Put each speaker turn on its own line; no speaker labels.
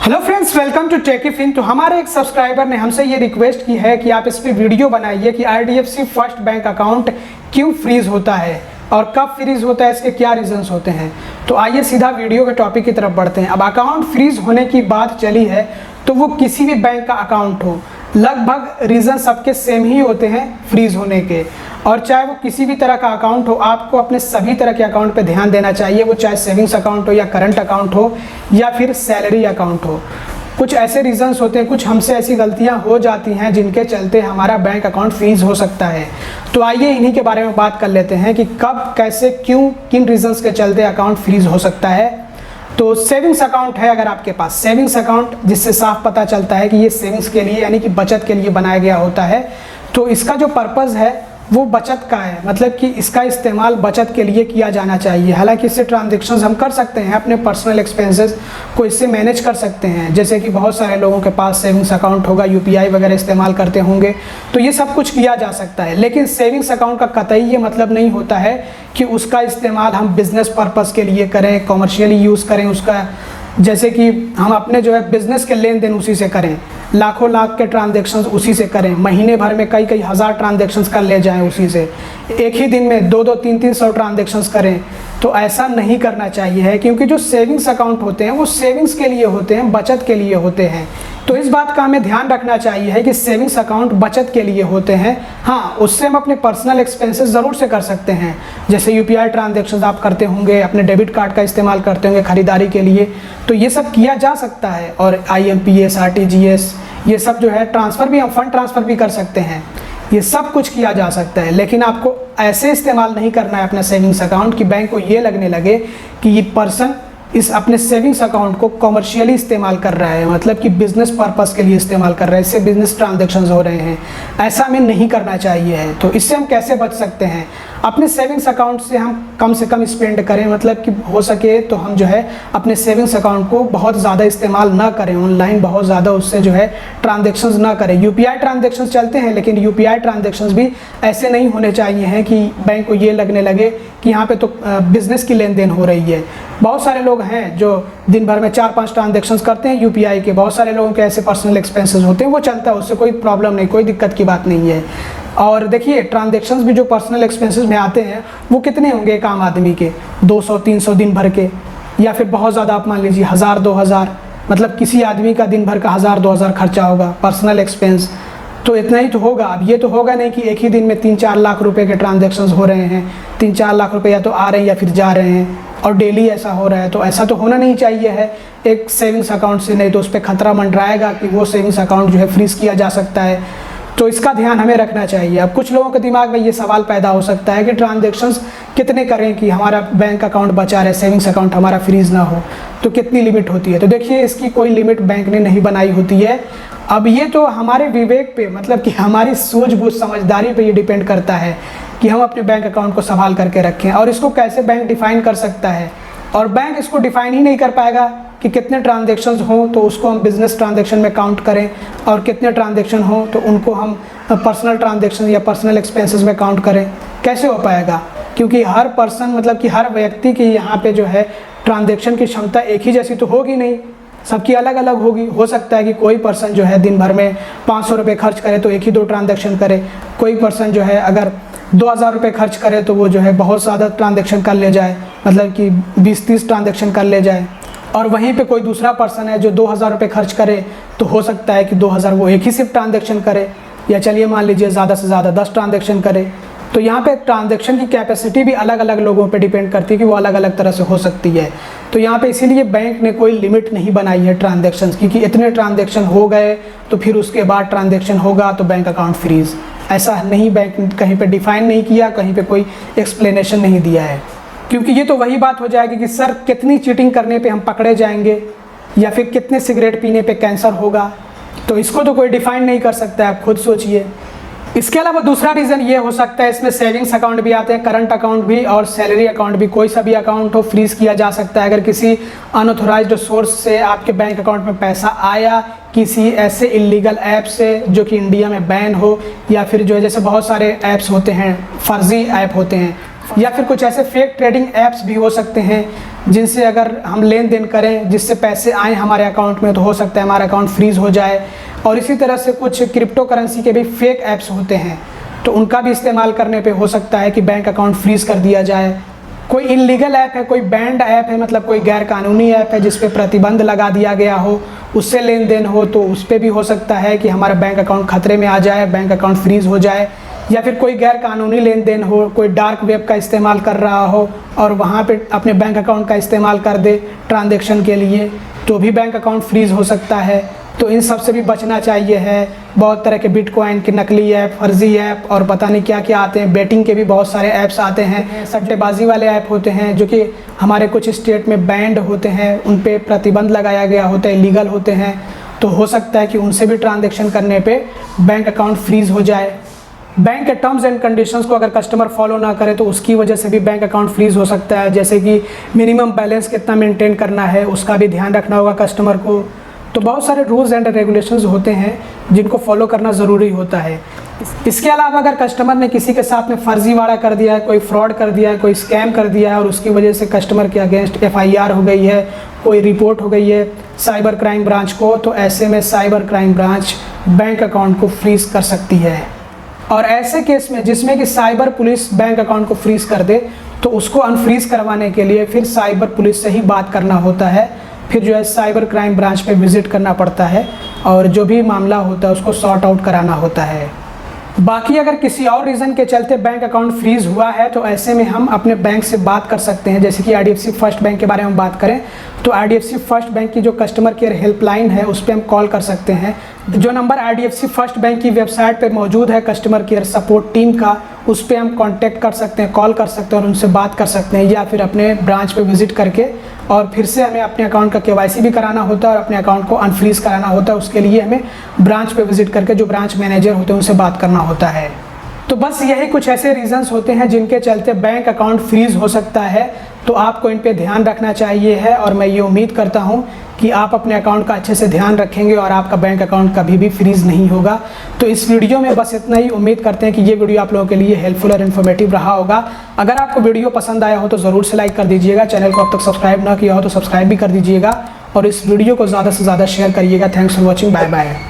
Hello friends, welcome to Techifin. तो हमारे एक सब्सक्राइबर ने हमसे ये रिक्वेस्ट की है कि आप इस पे वीडियो बनाइए कि IDFC फर्स्ट बैंक अकाउंट क्यों फ्रीज होता है और कब फ्रीज होता है, इसके क्या रीजंस होते हैं। तो आइए सीधा वीडियो के टॉपिक की तरफ बढ़ते हैं। अब अकाउंट फ्रीज होने की बात चली है तो वो किसी भी बैंक का अकाउंट हो, लगभग रीज़न सबके सेम ही होते हैं फ्रीज होने के। और चाहे वो किसी भी तरह का अकाउंट हो, आपको अपने सभी तरह के अकाउंट पे ध्यान देना चाहिए, वो चाहे सेविंग्स अकाउंट हो या करंट अकाउंट हो या फिर सैलरी अकाउंट हो। कुछ ऐसे रीजंस होते हैं, कुछ हमसे ऐसी गलतियां हो जाती हैं जिनके चलते हमारा बैंक अकाउंट फ्रीज हो सकता है। तो आइए इन्हीं के बारे में बात कर लेते हैं कि कब, कैसे, क्यों, किन रीजंस के चलते अकाउंट फ्रीज हो सकता है। तो सेविंग्स अकाउंट है अगर आपके पास, सेविंग्स अकाउंट जिससे साफ पता चलता है कि ये सेविंग्स के लिए यानी कि बचत के लिए बनाया गया होता है। तो इसका जो पर्पज़ है वो बचत का है, मतलब कि इसका इस्तेमाल बचत के लिए किया जाना चाहिए। हालांकि इससे ट्रांजैक्शंस हम कर सकते हैं, अपने पर्सनल एक्सपेंसेस को इससे मैनेज कर सकते हैं। जैसे कि बहुत सारे लोगों के पास सेविंग्स अकाउंट होगा, UPI वगैरह इस्तेमाल करते होंगे, तो ये सब कुछ किया जा सकता है। लेकिन सेविंग्स अकाउंट का कतई ये मतलब नहीं होता है कि उसका इस्तेमाल हम बिज़नेस पर्पज़ के लिए करें, कॉमर्शियली यूज़ करें उसका। जैसे कि हम अपने जो है बिज़नेस के लेन देन उसी से करें, लाखों लाख के ट्रांजैक्शंस उसी से करें, महीने भर में कई कई हज़ार ट्रांजैक्शंस कर ले जाएं उसी से, एक ही दिन में 2-2, 3-3 सौ ट्रांजैक्शंस करें। तो ऐसा नहीं करना चाहिए है, क्योंकि जो सेविंग्स अकाउंट होते हैं वो सेविंग्स के लिए होते हैं, बचत के लिए होते हैं। तो इस बात का हमें ध्यान रखना चाहिए है कि सेविंग्स अकाउंट बचत के लिए होते हैं। हाँ, उससे हम अपने पर्सनल एक्सपेंसेस ज़रूर से कर सकते हैं। जैसे UPI ट्रांजैक्शंस आप करते होंगे, अपने डेबिट कार्ड का इस्तेमाल करते होंगे खरीदारी के लिए, तो ये सब किया जा सकता है। और IMPS, RTGS ये सब जो है ट्रांसफ़र भी, हम फंड ट्रांसफ़र भी कर सकते हैं, ये सब कुछ किया जा सकता है। लेकिन आपको ऐसे इस्तेमाल नहीं करना है अपना सेविंग्स अकाउंट कि बैंक को ये लगने लगे कि ये पर्सन इस अपने सेविंग्स अकाउंट को कॉमर्शियली इस्तेमाल कर रहा है, मतलब कि बिज़नेस पर्पस के लिए इस्तेमाल कर रहा है, इससे बिज़नेस ट्रांजैक्शंस हो रहे हैं। ऐसा हमें नहीं करना चाहिए है। तो इससे हम कैसे बच सकते हैं? अपने सेविंग्स अकाउंट से हम कम से कम स्पेंड करें, मतलब कि हो सके तो हम जो है अपने सेविंग्स अकाउंट को बहुत ज़्यादा इस्तेमाल ना करें, ऑनलाइन बहुत ज़्यादा उससे जो है ट्रांजैक्शंस ना करें। UPI ट्रांजैक्शंस चलते हैं, लेकिन UPI ट्रांजैक्शंस भी ऐसे नहीं होने चाहिए हैं कि बैंक को ये लगने लगे कि यहाँ पे तो बिज़नेस की लेन देन हो रही है। बहुत सारे लोग हैं जो दिन भर में 4-5 ट्रांजैक्शंस करते हैं UPI के, बहुत सारे लोगों के ऐसे पर्सनल एक्सपेंसेस होते हैं, वो चलता है, उससे कोई प्रॉब्लम नहीं, कोई दिक्कत की बात नहीं है। और देखिए, ट्रांजैक्शंस भी जो पर्सनल एक्सपेंसेस में आते हैं वो कितने होंगे एक आम आदमी के, 200-300 दिन भर के, या फिर बहुत ज़्यादा आप मान लीजिए 1000-2000, मतलब किसी आदमी का दिन भर का 1000-2000 खर्चा होगा पर्सनल एक्सपेंस, तो इतना ही तो होगा। अब ये तो होगा नहीं कि एक ही दिन में 3-4 लाख रुपए के ट्रांजैक्शंस हो रहे हैं, 3-4 लाख रुपए या तो आ रहे हैं या फिर जा रहे हैं, और डेली ऐसा हो रहा है। तो ऐसा तो होना नहीं चाहिए है एक सेविंग्स अकाउंट से, नहीं तो उस पर खतरा मंडराएगा कि वो सेविंग्स अकाउंट जो है फ्रीज किया जा सकता है। तो इसका ध्यान हमें रखना चाहिए। अब कुछ लोगों के दिमाग में ये सवाल पैदा हो सकता है कि ट्रांजैक्शंस कितने करें कि हमारा बैंक अकाउंट बचा रहे, सेविंग्स अकाउंट हमारा फ्रीज ना हो, तो कितनी लिमिट होती है? तो देखिए, इसकी कोई लिमिट बैंक ने नहीं बनाई होती है। अब ये तो हमारे विवेक पे, मतलब कि हमारी सूझबूझ समझदारी पे ये डिपेंड करता है कि हम अपने बैंक अकाउंट को संभाल करके रखें। और इसको कैसे बैंक डिफ़ाइन कर सकता है, और बैंक इसको डिफ़ाइन ही नहीं कर पाएगा कि कितने ट्रांजैक्शंस हों तो उसको हम बिज़नेस ट्रांजैक्शन में काउंट करें, और कितने ट्रांजैक्शन हों तो उनको हम पर्सनल ट्रांजैक्शन या पर्सनल एक्सपेंसेस में काउंट करें। कैसे हो पाएगा? क्योंकि हर पर्सन, मतलब कि हर व्यक्ति की यहाँ पे जो है ट्रांजैक्शन की क्षमता एक ही जैसी तो होगी नहीं, सबकी अलग अलग होगी। हो सकता है कि कोई पर्सन जो है दिन भर में 500 रुपये खर्च करे तो एक ही 2 ट्रांजैक्शन करे, कोई पर्सन जो है अगर 2000 रुपये खर्च करे तो वो जो है बहुत ज़्यादा ट्रांजैक्शन कर ले जाए, मतलब कि 20-30 ट्रांजैक्शन कर ले जाए। और वहीं पे कोई दूसरा पर्सन है जो 2000 रुपये खर्च करे, तो हो सकता है कि 2000 वो एक ही सिर्फ ट्रांजैक्शन करे, या चलिए मान लीजिए ज़्यादा से ज़्यादा 10 ट्रांजैक्शन करे। तो यहाँ पे ट्रांजैक्शन की कैपेसिटी भी अलग अलग लोगों पे डिपेंड करती है कि वो अलग अलग तरह से हो सकती है। तो यहाँ पे इसीलिए बैंक ने कोई लिमिट नहीं बनाई है ट्रांजैक्शंस की कि इतने ट्रांजैक्शन हो गए तो फिर उसके बाद ट्रांजैक्शन होगा तो बैंक अकाउंट फ्रीज। ऐसा नहीं, बैंक ने कहीं पे डिफ़ाइन नहीं किया, कहीं पे कोई एक्सप्लेनेशन नहीं दिया है। क्योंकि ये तो वही बात हो जाएगी कि सर कितनी चीटिंग करने पे हम पकड़े जाएंगे, या फिर कितने सिगरेट पीने पे कैंसर होगा, तो इसको तो कोई डिफ़ाइन नहीं कर सकता है, आप खुद सोचिए। इसके अलावा दूसरा रीज़न ये हो सकता है, इसमें सेविंग्स अकाउंट भी आते हैं, करंट अकाउंट भी और सैलरी अकाउंट भी। कोई सा भी अकाउंट हो फ्रीज़ किया जा सकता है अगर किसी अनऑथोराइज्ड सोर्स से आपके बैंक अकाउंट में पैसा आया, किसी ऐसे इलीगल ऐप से जो कि इंडिया में बैन हो, या फिर जो है जैसे बहुत सारे ऐप्स होते हैं, फर्जी ऐप होते हैं, या फिर कुछ ऐसे फेक ट्रेडिंग ऐप्स भी हो सकते हैं जिनसे अगर हम लेन देन करें, जिससे पैसे आए हमारे अकाउंट में, तो हो सकता है हमारा अकाउंट फ्रीज़ हो जाए। और इसी तरह से कुछ क्रिप्टो करेंसी के भी फेक ऐप्स होते हैं, तो उनका भी इस्तेमाल करने पे हो सकता है कि बैंक अकाउंट फ्रीज़ कर दिया जाए। कोई इलीगल ऐप है, कोई बैंड ऐप है, मतलब कोई गैर कानूनी ऐप है जिस पे प्रतिबंध लगा दिया गया हो, उससे लेन देन हो, तो उस पर भी हो सकता है कि हमारा बैंक अकाउंट खतरे में आ जाए, बैंक अकाउंट फ्रीज़ हो जाए। या फिर कोई गैर कानूनी लेन देन हो, कोई डार्क वेब का इस्तेमाल कर रहा हो और वहाँ पे अपने बैंक अकाउंट का इस्तेमाल कर दे ट्रांजैक्शन के लिए, तो भी बैंक अकाउंट फ्रीज़ हो सकता है। तो इन सब से भी बचना चाहिए है। बहुत तरह के बिटकॉइन के नकली ऐप, फर्जी ऐप और पता नहीं क्या क्या आते हैं। बेटिंग के भी बहुत सारे ऐप्स आते हैं, सट्टेबाजी वाले ऐप होते हैं जो कि हमारे कुछ स्टेट में बैंड होते हैं, उन पे प्रतिबंध लगाया गया होता है, इलीगल होते हैं। तो हो सकता है कि उनसे भी ट्रांजैक्शन करने पे बैंक अकाउंट फ्रीज़ हो जाए। बैंक के टर्म्स एंड कंडीशंस को अगर कस्टमर फॉलो ना करे तो उसकी वजह से भी बैंक अकाउंट फ्रीज़ हो सकता है। जैसे कि मिनिमम बैलेंस कितना मेंटेन करना है, उसका भी ध्यान रखना होगा कस्टमर को। तो बहुत सारे रूल्स एंड रेगुलेशंस होते हैं जिनको फॉलो करना ज़रूरी होता है। इसके अलावा अगर कस्टमर ने किसी के साथ में फर्जीवाड़ा कर दिया है, कोई फ्रॉड कर दिया है, कोई स्कैम कर दिया है और उसकी वजह से कस्टमर के अगेंस्ट FIR हो गई है, कोई रिपोर्ट हो गई है साइबर क्राइम ब्रांच को, तो ऐसे में cyber crime branch bank account को फ्रीज़ कर सकती है। और ऐसे केस में जिसमें कि साइबर पुलिस बैंक अकाउंट को फ्रीज़ कर दे, तो उसको अनफ्रीज़ करवाने के लिए फिर साइबर पुलिस से ही बात करना होता है। फिर जो है साइबर क्राइम ब्रांच पे विज़िट करना पड़ता है और जो भी मामला होता है उसको सॉर्ट आउट कराना होता है। बाकी अगर किसी और रीज़न के चलते बैंक अकाउंट फ्रीज़ हुआ है तो ऐसे में हम अपने बैंक से बात कर सकते हैं। जैसे कि IDFC फर्स्ट बैंक के बारे में बात करें तो IDFC फर्स्ट बैंक की जो कस्टमर केयर हेल्पलाइन है उस पर हम कॉल कर सकते हैं। जो नंबर IDFC फर्स्ट बैंक की वेबसाइट पर मौजूद है कस्टमर केयर सपोर्ट टीम का, उस पर हम कॉन्टैक्ट कर सकते हैं, कॉल कर सकते हैं और उनसे बात कर सकते हैं, या फिर अपने ब्रांच पे विज़िट करके और फिर से हमें अपने अकाउंट का KYC भी कराना होता है और अपने अकाउंट को अनफ्रीज़ कराना होता है। उसके लिए हमें ब्रांच पे विज़िट करके जो ब्रांच मैनेजर होते हैं उनसे बात करना होता है। तो बस यही कुछ ऐसे रीज़न्स होते हैं जिनके चलते बैंक अकाउंट फ्रीज़ हो सकता है। तो आपको इन पे ध्यान रखना चाहिए है और मैं ये उम्मीद करता हूँ कि आप अपने अकाउंट का अच्छे से ध्यान रखेंगे और आपका बैंक अकाउंट कभी भी फ्रीज़ नहीं होगा। तो इस वीडियो में बस इतना ही। उम्मीद करते हैं कि ये वीडियो आप लोगों के लिए हेल्पफुल और इन्फॉर्मेटिव रहा होगा। अगर आपको वीडियो पसंद आया हो तो ज़रूर से लाइक कर दीजिएगा। चैनल को अब तक सब्सक्राइब ना किया हो तो सब्सक्राइब भी कर दीजिएगा और इस वीडियो को ज़्यादा से ज़्यादा शेयर करिएगा। Thanks for watching. Bye bye.